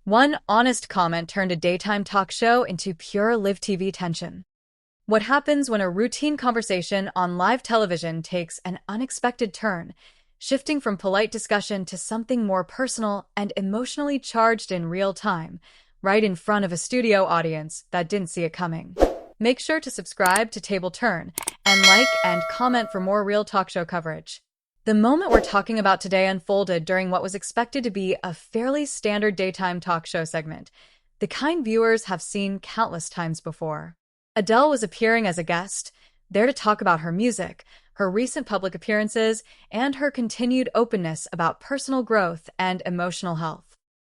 One honest comment turned a daytime talk show into pure live TV tension. What happens when a routine conversation on live television takes an unexpected turn, shifting from polite discussion to something more personal and emotionally charged in real time, right in front of a studio audience that didn't see it coming? Make sure to subscribe to Table Turn and like and comment for more real talk show coverage. The moment we're talking about today unfolded during what was expected to be a fairly standard daytime talk show segment, the kind viewers have seen countless times before. Adele was appearing as a guest, there to talk about her music, her recent public appearances, and her continued openness about personal growth and emotional health.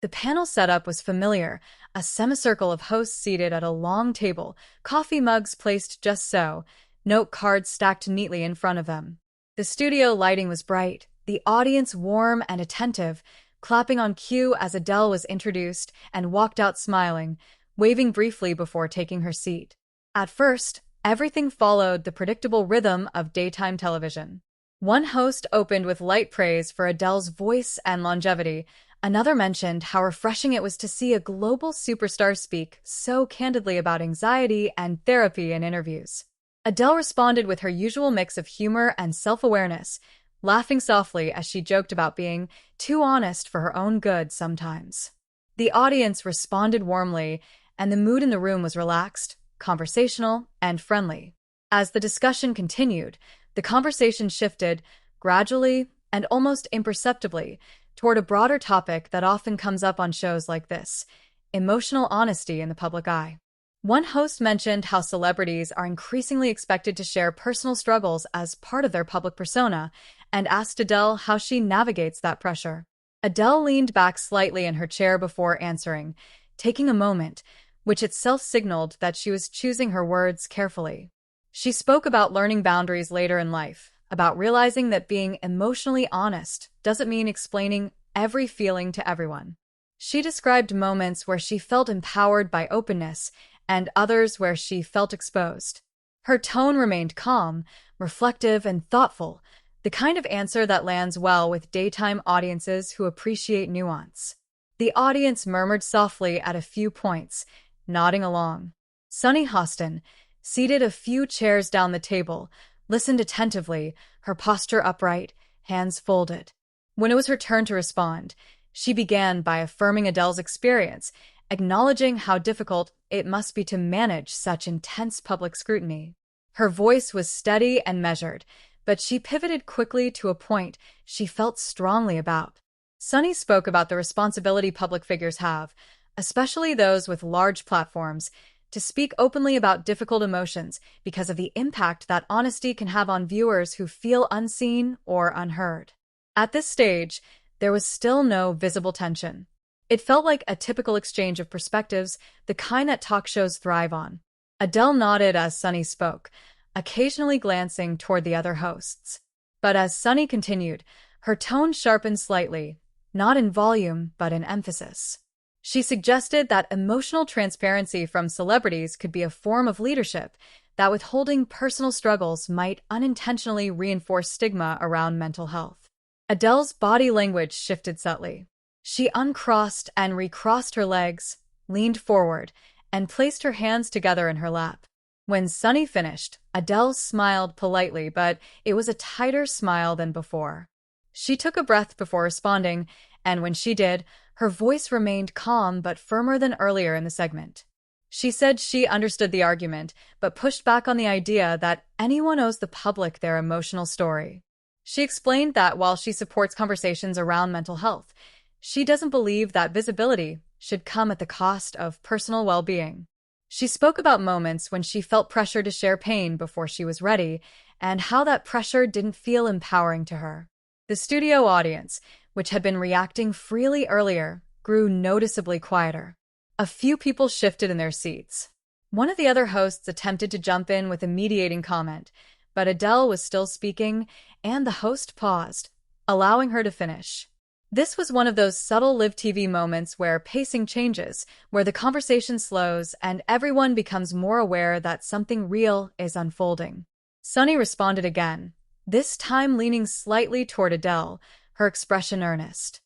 The panel setup was familiar, a semicircle of hosts seated at a long table, coffee mugs placed just so, note cards stacked neatly in front of them. The studio lighting was bright, the audience warm and attentive, clapping on cue as Adele was introduced and walked out smiling, waving briefly before taking her seat. At first, everything followed the predictable rhythm of daytime television. One host opened with light praise for Adele's voice and longevity. Another mentioned how refreshing it was to see a global superstar speak so candidly about anxiety and therapy in interviews. Adele responded with her usual mix of humor and self-awareness, laughing softly as she joked about being too honest for her own good sometimes. The audience responded warmly, and the mood in the room was relaxed, conversational, and friendly. As the discussion continued, the conversation shifted, gradually and almost imperceptibly, toward a broader topic that often comes up on shows like this: emotional honesty in the public eye. One host mentioned how celebrities are increasingly expected to share personal struggles as part of their public persona, and asked Adele how she navigates that pressure. Adele leaned back slightly in her chair before answering, taking a moment, which itself signaled that she was choosing her words carefully. She spoke about learning boundaries later in life, about realizing that being emotionally honest doesn't mean explaining every feeling to everyone. She described moments where she felt empowered by openness and others where she felt exposed. Her tone remained calm, reflective, and thoughtful, the kind of answer that lands well with daytime audiences who appreciate nuance. The audience murmured softly at a few points, nodding along. Sunny Hostin, seated a few chairs down the table, listened attentively, her posture upright, hands folded. When it was her turn to respond, she began by affirming Adele's experience, acknowledging how difficult it must be to manage such intense public scrutiny. Her voice was steady and measured, but she pivoted quickly to a point she felt strongly about. Sunny spoke about the responsibility public figures have, especially those with large platforms, to speak openly about difficult emotions because of the impact that honesty can have on viewers who feel unseen or unheard. At this stage, there was still no visible tension. It felt like a typical exchange of perspectives, the kind that talk shows thrive on. Adele nodded as Sunny spoke, occasionally glancing toward the other hosts. But as Sunny continued, her tone sharpened slightly, not in volume but in emphasis. She suggested that emotional transparency from celebrities could be a form of leadership, that withholding personal struggles might unintentionally reinforce stigma around mental health. Adele's body language shifted subtly. She uncrossed and recrossed her legs, leaned forward, and placed her hands together in her lap. When Sunny finished, Adele smiled politely, but it was a tighter smile than before. She took a breath before responding, and when she did, her voice remained calm but firmer than earlier in the segment. She said she understood the argument, but pushed back on the idea that anyone owes the public their emotional story. She explained that while she supports conversations around mental health, she doesn't believe that visibility should come at the cost of personal well-being. She spoke about moments when she felt pressure to share pain before she was ready, and how that pressure didn't feel empowering to her. The studio audience, which had been reacting freely earlier, grew noticeably quieter. A few people shifted in their seats. One of the other hosts attempted to jump in with a mediating comment, but Adele was still speaking, and the host paused, allowing her to finish. This was one of those subtle live TV moments where pacing changes, where the conversation slows, and everyone becomes more aware that something real is unfolding. Sunny responded again, this time leaning slightly toward Adele, her expression earnest.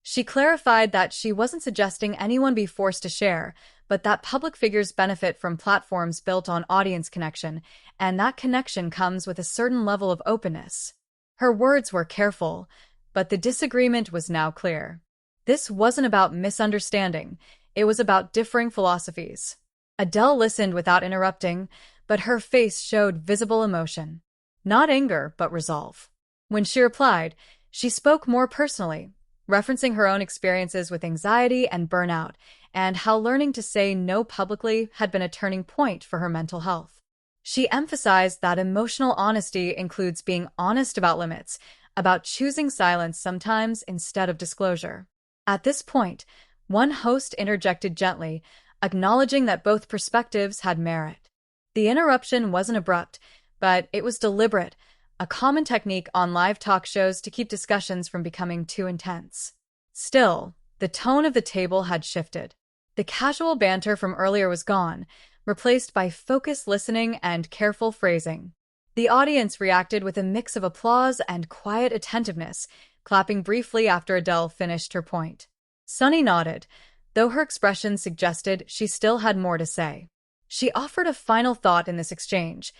She clarified that she wasn't suggesting anyone be forced to share, but that public figures benefit from platforms built on audience connection, and that connection comes with a certain level of openness. Her words were careful, but the disagreement was now clear. This wasn't about misunderstanding, it was about differing philosophies. Adele listened without interrupting, but her face showed visible emotion. Not anger, but resolve. When she replied, she spoke more personally, referencing her own experiences with anxiety and burnout, and how learning to say no publicly had been a turning point for her mental health. She emphasized that emotional honesty includes being honest about limits, about choosing silence sometimes instead of disclosure. At this point, one host interjected gently, acknowledging that both perspectives had merit. The interruption wasn't abrupt, but it was deliberate, a common technique on live talk shows to keep discussions from becoming too intense. Still, the tone of the table had shifted. The casual banter from earlier was gone, replaced by focused listening and careful phrasing. The audience reacted with a mix of applause and quiet attentiveness, clapping briefly after Adele finished her point. Sunny nodded, though her expression suggested she still had more to say. She offered a final thought in this exchange,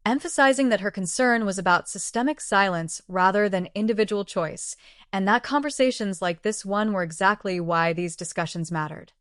emphasizing that her concern was about systemic silence rather than individual choice, and that conversations like this one were exactly why these discussions mattered.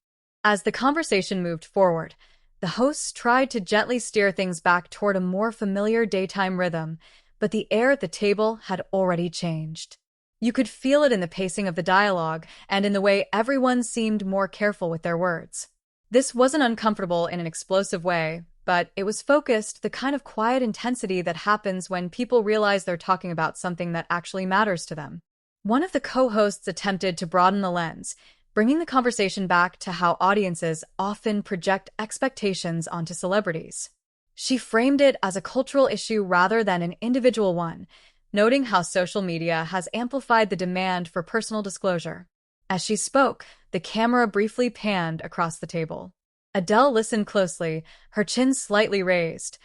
As the conversation moved forward, the hosts tried to gently steer things back toward a more familiar daytime rhythm, but the air at the table had already changed. You could feel it in the pacing of the dialogue and in the way everyone seemed more careful with their words. This wasn't uncomfortable in an explosive way, but it was focused, the kind of quiet intensity that happens when people realize they're talking about something that actually matters to them. One of the co-hosts attempted to broaden the lens, bringing the conversation back to how audiences often project expectations onto celebrities. She framed it as a cultural issue rather than an individual one, noting how social media has amplified the demand for personal disclosure. As she spoke, the camera briefly panned across the table. Adele listened closely, her chin slightly raised,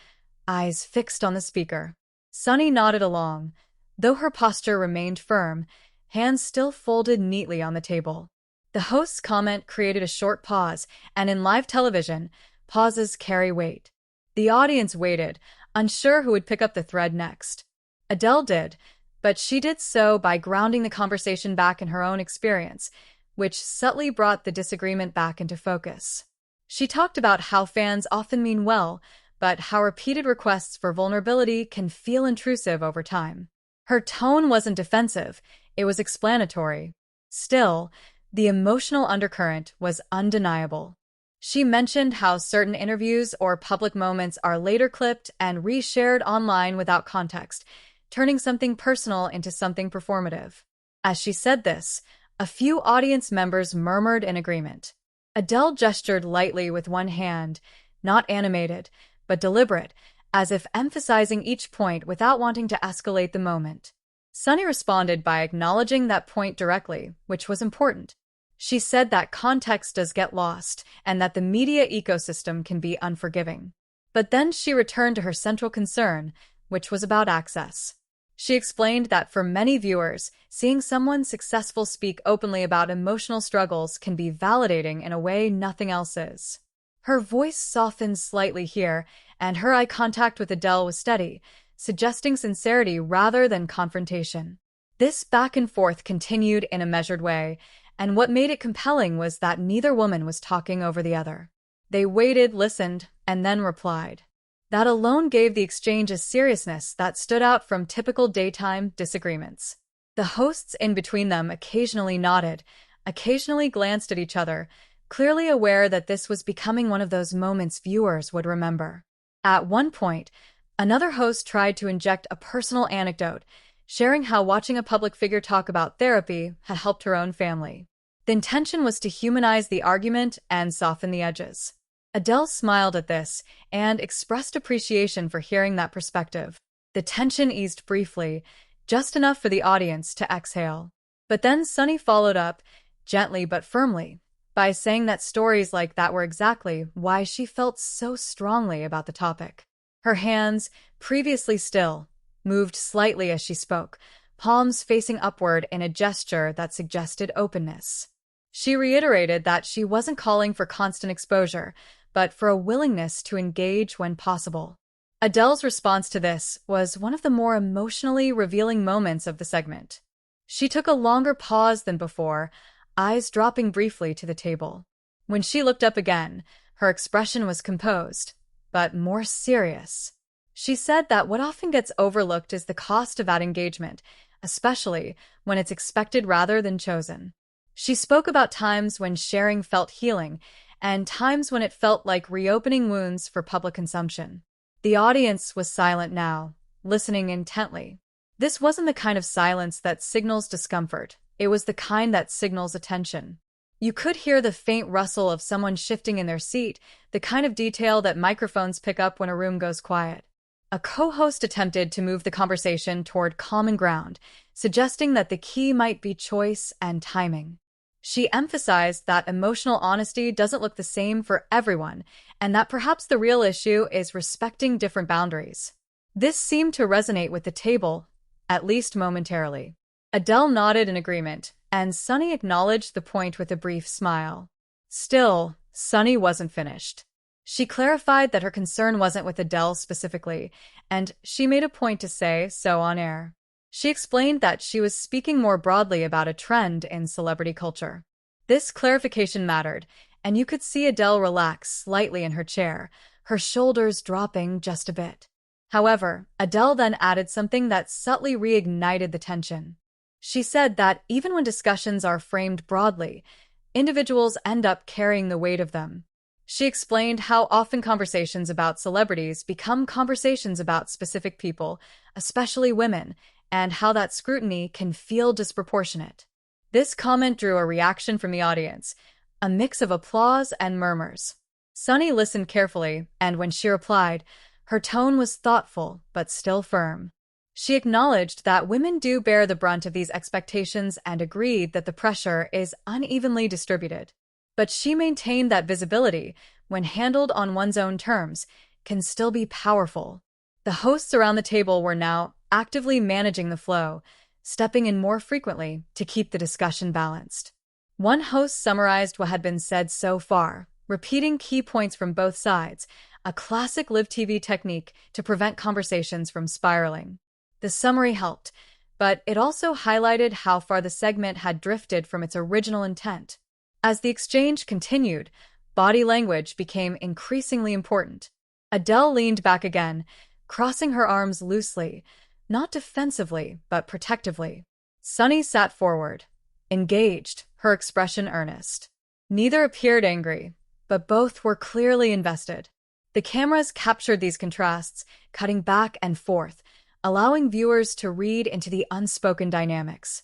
eyes fixed on the speaker. Sunny nodded along, though her posture remained firm, hands still folded neatly on the table. The host's comment created a short pause, and in live television, pauses carry weight. The audience waited, unsure who would pick up the thread next. Adele did, but she did so by grounding the conversation back in her own experience, which subtly brought the disagreement back into focus. She talked about how fans often mean well, but how repeated requests for vulnerability can feel intrusive over time. Her tone wasn't defensive, it was explanatory. Still, the emotional undercurrent was undeniable. She mentioned how certain interviews or public moments are later clipped and reshared online without context, turning something personal into something performative. As she said this, a few audience members murmured in agreement. Adele gestured lightly with one hand, not animated, but deliberate, as if emphasizing each point without wanting to escalate the moment. Sunny responded by acknowledging that point directly, which was important. She said that context does get lost, and that the media ecosystem can be unforgiving. But then she returned to her central concern, which was about access. She explained that for many viewers, seeing someone successful speak openly about emotional struggles can be validating in a way nothing else is. Her voice softened slightly here, and her eye contact with Adele was steady, suggesting sincerity rather than confrontation. This back and forth continued in a measured way, and what made it compelling was that neither woman was talking over the other. They waited, listened, and then replied. That alone gave the exchange a seriousness that stood out from typical daytime disagreements. The hosts in between them occasionally nodded, occasionally glanced at each other, clearly aware that this was becoming one of those moments viewers would remember. At one point, another host tried to inject a personal anecdote, sharing how watching a public figure talk about therapy had helped her own family. The intention was to humanize the argument and soften the edges. Adele smiled at this and expressed appreciation for hearing that perspective. The tension eased briefly, just enough for the audience to exhale. But then Sunny followed up, gently but firmly, by saying that stories like that were exactly why she felt so strongly about the topic. Her hands, previously still, moved slightly as she spoke, palms facing upward in a gesture that suggested openness. She reiterated that she wasn't calling for constant exposure, but for a willingness to engage when possible. Adele's response to this was one of the more emotionally revealing moments of the segment. She took a longer pause than before, eyes dropping briefly to the table. When she looked up again, her expression was composed, but more serious. She said that what often gets overlooked is the cost of that engagement, especially when it's expected rather than chosen. She spoke about times when sharing felt healing and times when it felt like reopening wounds for public consumption. The audience was silent now, listening intently. This wasn't the kind of silence that signals discomfort. It was the kind that signals attention. You could hear the faint rustle of someone shifting in their seat, the kind of detail that microphones pick up when a room goes quiet. A co-host attempted to move the conversation toward common ground, suggesting that the key might be choice and timing. She emphasized that emotional honesty doesn't look the same for everyone, and that perhaps the real issue is respecting different boundaries. This seemed to resonate with the table, at least momentarily. Adele nodded in agreement, and Sunny acknowledged the point with a brief smile. Still, Sunny wasn't finished. She clarified that her concern wasn't with Adele specifically, and she made a point to say so on air. She explained that she was speaking more broadly about a trend in celebrity culture. This clarification mattered, and you could see Adele relax slightly in her chair, her shoulders dropping just a bit. However, Adele then added something that subtly reignited the tension. She said that even when discussions are framed broadly, individuals end up carrying the weight of them. She explained how often conversations about celebrities become conversations about specific people, especially women, and how that scrutiny can feel disproportionate. This comment drew a reaction from the audience, a mix of applause and murmurs. Sunny listened carefully, and when she replied, her tone was thoughtful but still firm. She acknowledged that women do bear the brunt of these expectations and agreed that the pressure is unevenly distributed. But she maintained that visibility, when handled on one's own terms, can still be powerful. The hosts around the table were now actively managing the flow, stepping in more frequently to keep the discussion balanced. One host summarized what had been said so far, repeating key points from both sides, a classic live TV technique to prevent conversations from spiraling. The summary helped, but it also highlighted how far the segment had drifted from its original intent. As the exchange continued, body language became increasingly important. Adele leaned back again, crossing her arms loosely, not defensively, but protectively. Sunny sat forward, engaged, her expression earnest. Neither appeared angry, but both were clearly invested. The cameras captured these contrasts, cutting back and forth, allowing viewers to read into the unspoken dynamics.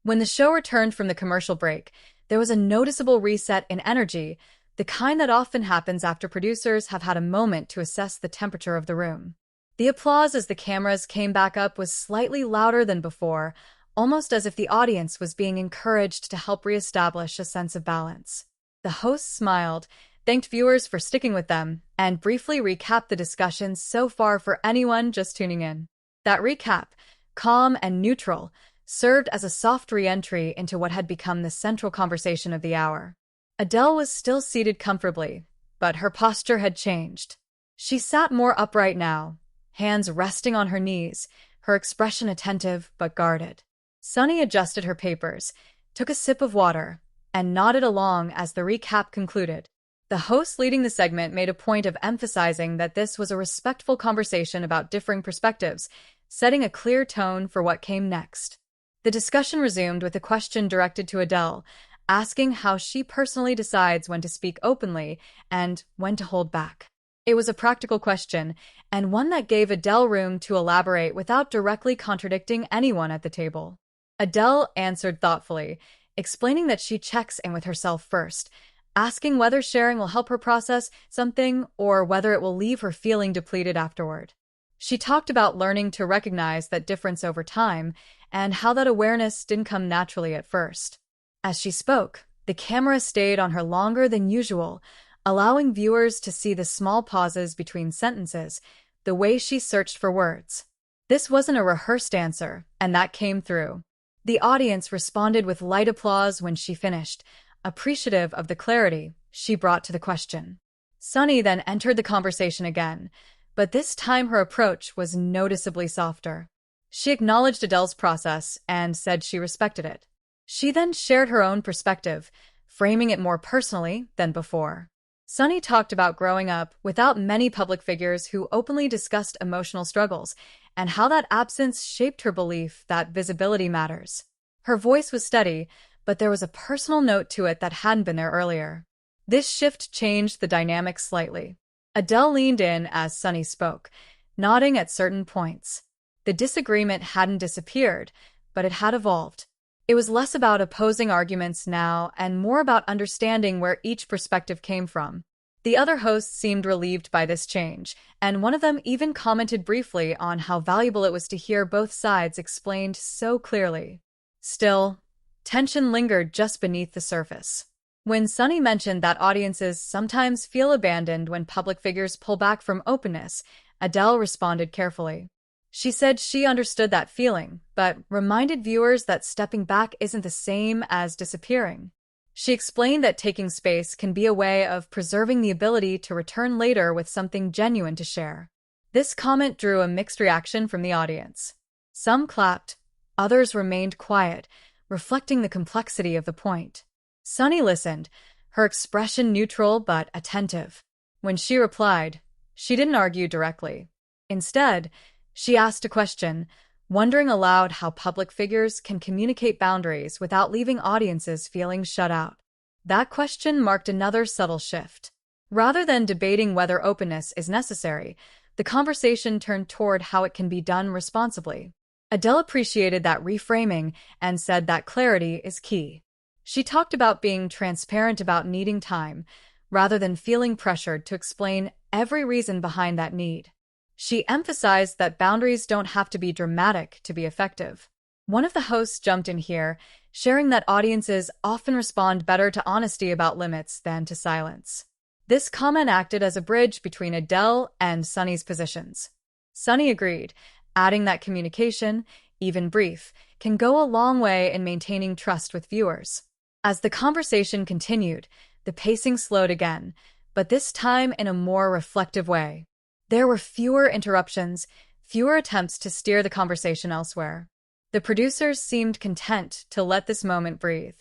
When the show returned from the commercial break, there was a noticeable reset in energy, the kind that often happens after producers have had a moment to assess the temperature of the room. The applause as the cameras came back up was slightly louder than before, almost as if the audience was being encouraged to help reestablish a sense of balance. The host smiled, thanked viewers for sticking with them, and briefly recapped the discussion so far for anyone just tuning in. That recap, calm and neutral, served as a soft re-entry into what had become the central conversation of the hour. Adele was still seated comfortably, but her posture had changed. She sat more upright now, hands resting on her knees, her expression attentive but guarded. Sunny adjusted her papers, took a sip of water, and nodded along as the recap concluded. The host leading the segment made a point of emphasizing that this was a respectful conversation about differing perspectives, setting a clear tone for what came next. The discussion resumed with a question directed to Adele, asking how she personally decides when to speak openly and when to hold back. It was a practical question, and one that gave Adele room to elaborate without directly contradicting anyone at the table. Adele answered thoughtfully, explaining that she checks in with herself first, asking whether sharing will help her process something or whether it will leave her feeling depleted afterward. She talked about learning to recognize that difference over time and how that awareness didn't come naturally at first. As she spoke, the camera stayed on her longer than usual, allowing viewers to see the small pauses between sentences, the way she searched for words. This wasn't a rehearsed answer, and that came through. The audience responded with light applause when she finished, appreciative of the clarity she brought to the question. Sunny then entered the conversation again, but this time her approach was noticeably softer. She acknowledged Adele's process and said she respected it. She then shared her own perspective, framing it more personally than before. Sunny talked about growing up without many public figures who openly discussed emotional struggles and how that absence shaped her belief that visibility matters. Her voice was steady, but there was a personal note to it that hadn't been there earlier. This shift changed the dynamic slightly. Adele leaned in as Sunny spoke, nodding at certain points. The disagreement hadn't disappeared, but it had evolved. It was less about opposing arguments now and more about understanding where each perspective came from. The other hosts seemed relieved by this change, and one of them even commented briefly on how valuable it was to hear both sides explained so clearly. Still, tension lingered just beneath the surface. When Sunny mentioned that audiences sometimes feel abandoned when public figures pull back from openness, Adele responded carefully. She said she understood that feeling, but reminded viewers that stepping back isn't the same as disappearing. She explained that taking space can be a way of preserving the ability to return later with something genuine to share. This comment drew a mixed reaction from the audience. Some clapped, others remained quiet, reflecting the complexity of the point. Sunny listened, her expression neutral but attentive. When she replied, she didn't argue directly. Instead, she asked a question, wondering aloud how public figures can communicate boundaries without leaving audiences feeling shut out. That question marked another subtle shift. Rather than debating whether openness is necessary, the conversation turned toward how it can be done responsibly. Adele appreciated that reframing and said that clarity is key. She talked about being transparent about needing time, rather than feeling pressured to explain every reason behind that need. She emphasized that boundaries don't have to be dramatic to be effective. One of the hosts jumped in here, sharing that audiences often respond better to honesty about limits than to silence. This comment acted as a bridge between Adele and Sunny's positions. Sunny agreed, adding that communication, even brief, can go a long way in maintaining trust with viewers. As the conversation continued, the pacing slowed again, but this time in a more reflective way. There were fewer interruptions, fewer attempts to steer the conversation elsewhere. The producers seemed content to let this moment breathe.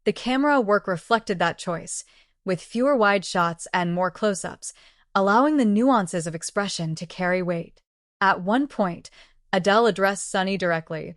The camera work reflected that choice, with fewer wide shots and more close-ups, allowing the nuances of expression to carry weight. At one point, Adele addressed Sunny directly,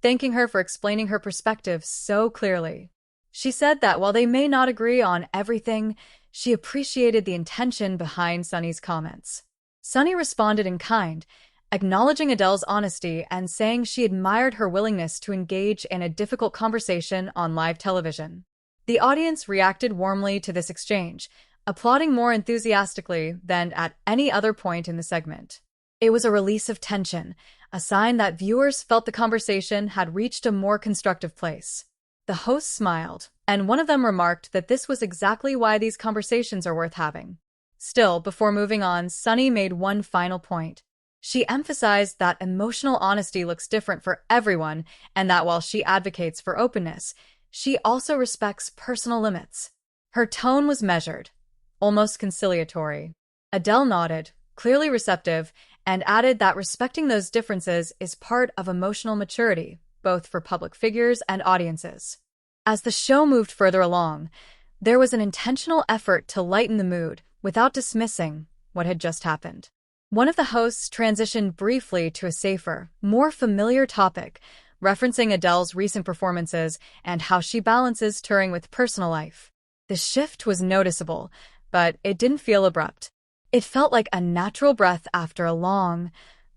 thanking her for explaining her perspective so clearly. She said that while they may not agree on everything, she appreciated the intention behind Sunny's comments. Sunny responded in kind, acknowledging Adele's honesty and saying she admired her willingness to engage in a difficult conversation on live television. The audience reacted warmly to this exchange, applauding more enthusiastically than at any other point in the segment. It was a release of tension, a sign that viewers felt the conversation had reached a more constructive place. The hosts smiled, and one of them remarked that this was exactly why these conversations are worth having. Still, before moving on, Sunny made one final point. She emphasized that emotional honesty looks different for everyone, and that while she advocates for openness, she also respects personal limits. Her tone was measured, almost conciliatory. Adele nodded, clearly receptive, and added that respecting those differences is part of emotional maturity, both for public figures and audiences. As the show moved further along, there was an intentional effort to lighten the mood without dismissing what had just happened. One of the hosts transitioned briefly to a safer, more familiar topic, referencing Adele's recent performances and how she balances touring with personal life. The shift was noticeable, but it didn't feel abrupt. It felt like a natural breath after a long,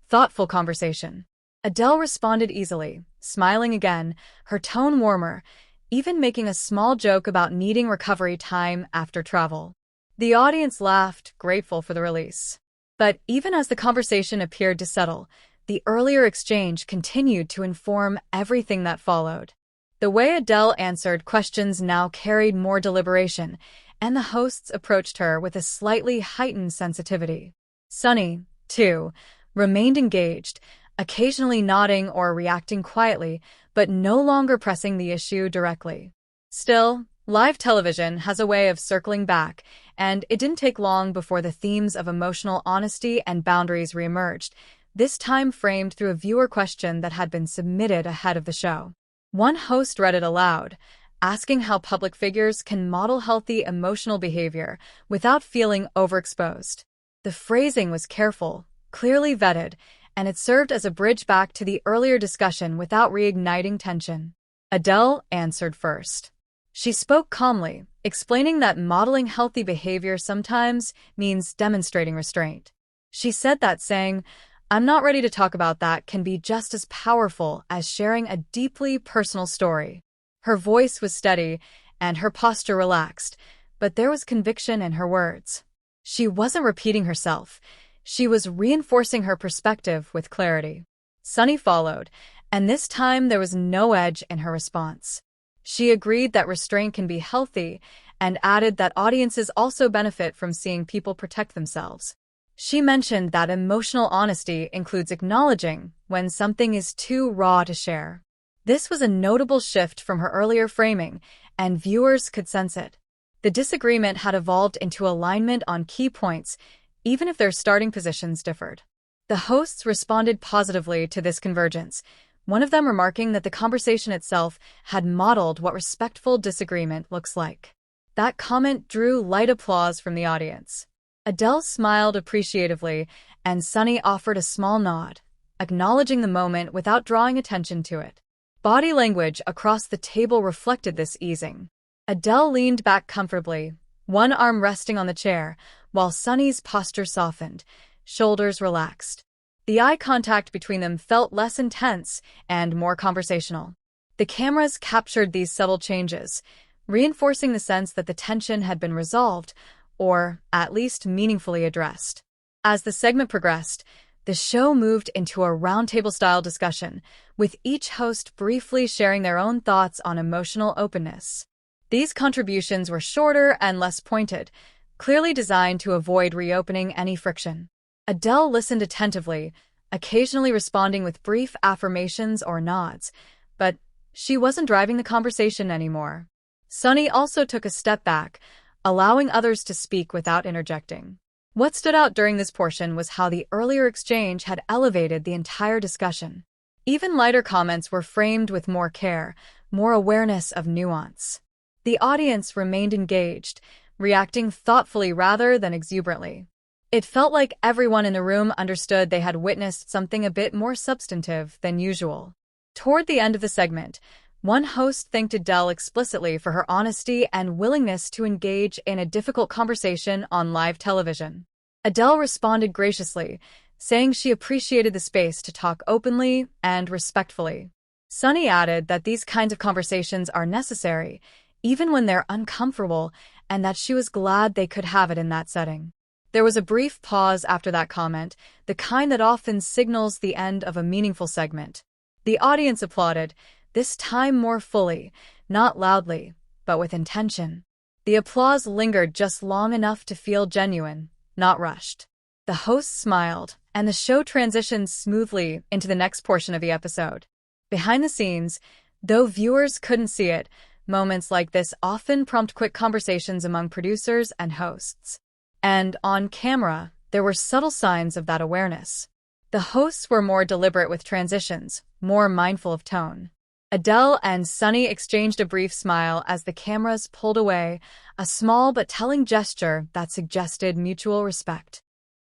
thoughtful conversation. Adele responded easily, smiling again, her tone warmer, even making a small joke about needing recovery time after travel. The audience laughed, grateful for the release. But even as the conversation appeared to settle, the earlier exchange continued to inform everything that followed. The way Adele answered questions now carried more deliberation, and the hosts approached her with a slightly heightened sensitivity. Sunny, too, remained engaged, occasionally nodding or reacting quietly, but no longer pressing the issue directly. Still, live television has a way of circling back, and it didn't take long before the themes of emotional honesty and boundaries reemerged, this time framed through a viewer question that had been submitted ahead of the show. One host read it aloud, asking how public figures can model healthy emotional behavior without feeling overexposed. The phrasing was careful, clearly vetted, and it served as a bridge back to the earlier discussion without reigniting tension. Adele answered first. She spoke calmly, explaining that modeling healthy behavior sometimes means demonstrating restraint. She said that saying, "I'm not ready to talk about that," can be just as powerful as sharing a deeply personal story. Her voice was steady and her posture relaxed, but there was conviction in her words. She wasn't repeating herself. She was reinforcing her perspective with clarity. Sunny followed, and this time there was no edge in her response. She agreed that restraint can be healthy and added that audiences also benefit from seeing people protect themselves. She mentioned that emotional honesty includes acknowledging when something is too raw to share. This was a notable shift from her earlier framing, and viewers could sense it. The disagreement had evolved into alignment on key points, even if their starting positions differed. The hosts responded positively to this convergence, one of them remarking that the conversation itself had modeled what respectful disagreement looks like. That comment drew light applause from the audience. Adele smiled appreciatively, and Sunny offered a small nod, acknowledging the moment without drawing attention to it. Body language across the table reflected this easing. Adele leaned back comfortably, one arm resting on the chair, while Sunny's posture softened, shoulders relaxed. The eye contact between them felt less intense and more conversational. The cameras captured these subtle changes, reinforcing the sense that the tension had been resolved, or at least meaningfully addressed. As the segment progressed, the show moved into a roundtable-style discussion, with each host briefly sharing their own thoughts on emotional openness. These contributions were shorter and less pointed, clearly designed to avoid reopening any friction. Adele listened attentively, occasionally responding with brief affirmations or nods, but she wasn't driving the conversation anymore. Sunny also took a step back, allowing others to speak without interjecting. What stood out during this portion was how the earlier exchange had elevated the entire discussion. Even lighter comments were framed with more care, more awareness of nuance. The audience remained engaged, reacting thoughtfully rather than exuberantly. It felt like everyone in the room understood they had witnessed something a bit more substantive than usual. Toward the end of the segment, one host thanked Adele explicitly for her honesty and willingness to engage in a difficult conversation on live television. Adele responded graciously, saying she appreciated the space to talk openly and respectfully. Sunny added that these kinds of conversations are necessary, even when they're uncomfortable, and that she was glad they could have it in that setting. There was a brief pause after that comment, the kind that often signals the end of a meaningful segment. The audience applauded, this time more fully, not loudly, but with intention. The applause lingered just long enough to feel genuine, not rushed. The host smiled, and the show transitioned smoothly into the next portion of the episode. Behind the scenes, though viewers couldn't see it, moments like this often prompt quick conversations among producers and hosts. And on camera, there were subtle signs of that awareness. The hosts were more deliberate with transitions, more mindful of tone. Adele and Sunny exchanged a brief smile as the cameras pulled away, a small but telling gesture that suggested mutual respect.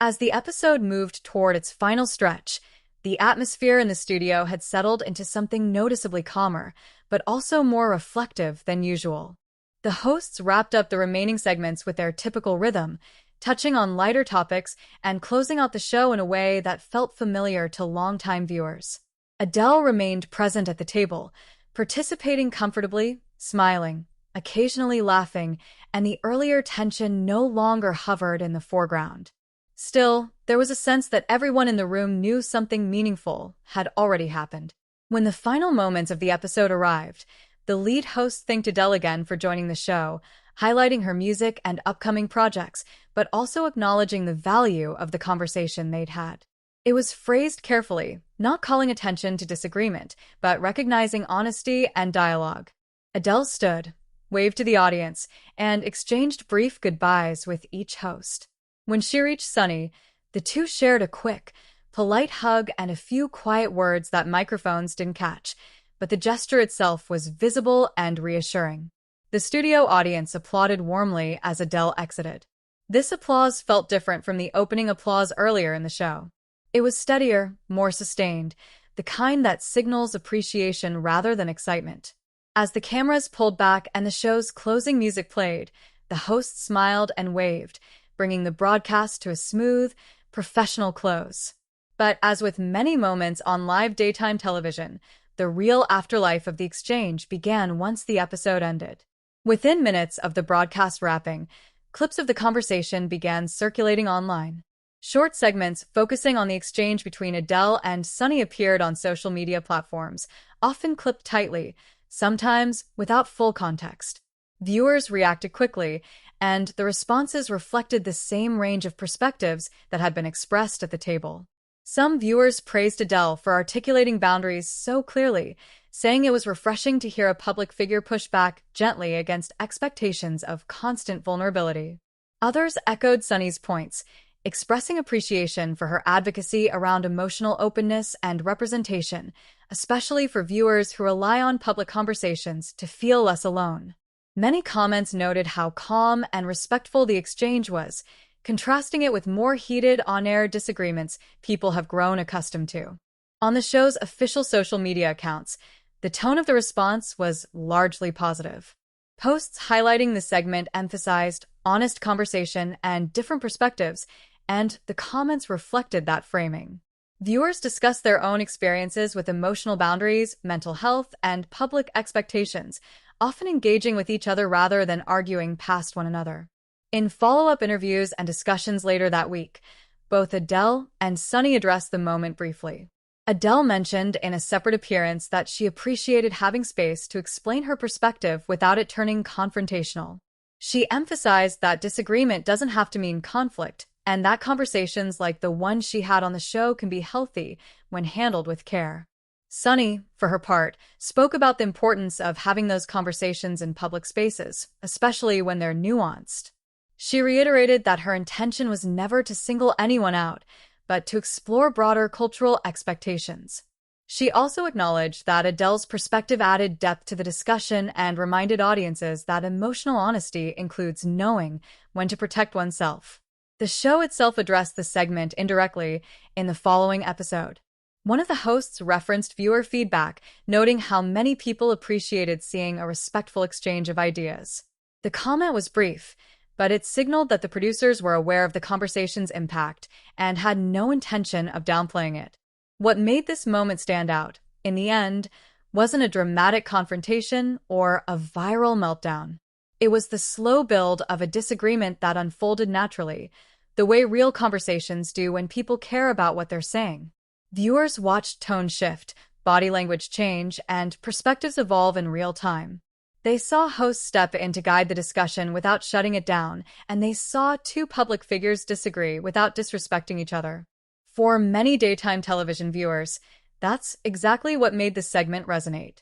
As the episode moved toward its final stretch, the atmosphere in the studio had settled into something noticeably calmer, but also more reflective than usual. The hosts wrapped up the remaining segments with their typical rhythm, touching on lighter topics and closing out the show in a way that felt familiar to longtime viewers. Adele remained present at the table, participating comfortably, smiling, occasionally laughing, and the earlier tension no longer hovered in the foreground. Still, there was a sense that everyone in the room knew something meaningful had already happened. When the final moments of the episode arrived, the lead host thanked Adele again for joining the show, highlighting her music and upcoming projects, but also acknowledging the value of the conversation they'd had. It was phrased carefully, not calling attention to disagreement, but recognizing honesty and dialogue. Adele stood, waved to the audience, and exchanged brief goodbyes with each host. When she reached Sunny, the two shared a quick, polite hug and a few quiet words that microphones didn't catch, but the gesture itself was visible and reassuring. The studio audience applauded warmly as Adele exited. This applause felt different from the opening applause earlier in the show. It was steadier, more sustained, the kind that signals appreciation rather than excitement. As the cameras pulled back and the show's closing music played, the host smiled and waved, bringing the broadcast to a smooth, professional close. But as with many moments on live daytime television, the real afterlife of the exchange began once the episode ended. Within minutes of the broadcast wrapping, clips of the conversation began circulating online. Short segments focusing on the exchange between Adele and Sunny appeared on social media platforms, often clipped tightly, sometimes without full context. Viewers reacted quickly, and the responses reflected the same range of perspectives that had been expressed at the table. Some viewers praised Adele for articulating boundaries so clearly, saying it was refreshing to hear a public figure push back gently against expectations of constant vulnerability. Others echoed Sunny's points, expressing appreciation for her advocacy around emotional openness and representation, especially for viewers who rely on public conversations to feel less alone. Many comments noted how calm and respectful the exchange was, contrasting it with more heated on-air disagreements people have grown accustomed to. On the show's official social media accounts, the tone of the response was largely positive. Posts highlighting the segment emphasized honest conversation and different perspectives, and the comments reflected that framing. Viewers discussed their own experiences with emotional boundaries, mental health, and public expectations, often engaging with each other rather than arguing past one another. In follow-up interviews and discussions later that week, both Adele and Sunny addressed the moment briefly. Adele mentioned in a separate appearance that she appreciated having space to explain her perspective without it turning confrontational. She emphasized that disagreement doesn't have to mean conflict, and that conversations like the one she had on the show can be healthy when handled with care. Sunny, for her part, spoke about the importance of having those conversations in public spaces, especially when they're nuanced. She reiterated that her intention was never to single anyone out, but to explore broader cultural expectations. She also acknowledged that Adele's perspective added depth to the discussion and reminded audiences that emotional honesty includes knowing when to protect oneself. The show itself addressed the segment indirectly in the following episode. One of the hosts referenced viewer feedback, noting how many people appreciated seeing a respectful exchange of ideas. The comment was brief, but it signaled that the producers were aware of the conversation's impact and had no intention of downplaying it. What made this moment stand out, in the end, wasn't a dramatic confrontation or a viral meltdown. It was the slow build of a disagreement that unfolded naturally, the way real conversations do when people care about what they're saying. Viewers watched tone shift, body language change, and perspectives evolve in real time. They saw hosts step in to guide the discussion without shutting it down, and they saw two public figures disagree without disrespecting each other. For many daytime television viewers, that's exactly what made this segment resonate.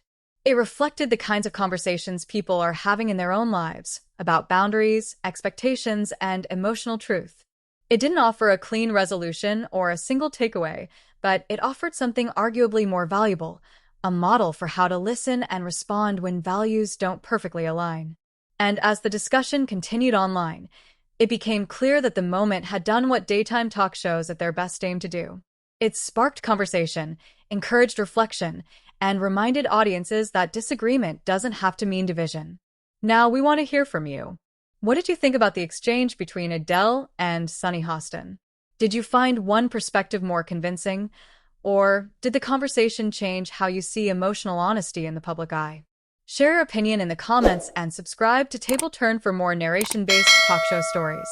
It reflected the kinds of conversations people are having in their own lives, about boundaries, expectations, and emotional truth. It didn't offer a clean resolution or a single takeaway, but it offered something arguably more valuable, a model for how to listen and respond when values don't perfectly align. And as the discussion continued online, it became clear that the moment had done what daytime talk shows at their best aim to do. It sparked conversation, encouraged reflection, and reminded audiences that disagreement doesn't have to mean division. Now we want to hear from you. What did you think about the exchange between Adele and Sunny Hostin? Did you find one perspective more convincing? Or did the conversation change how you see emotional honesty in the public eye? Share your opinion in the comments and subscribe to Table Turn for more narration-based talk show stories.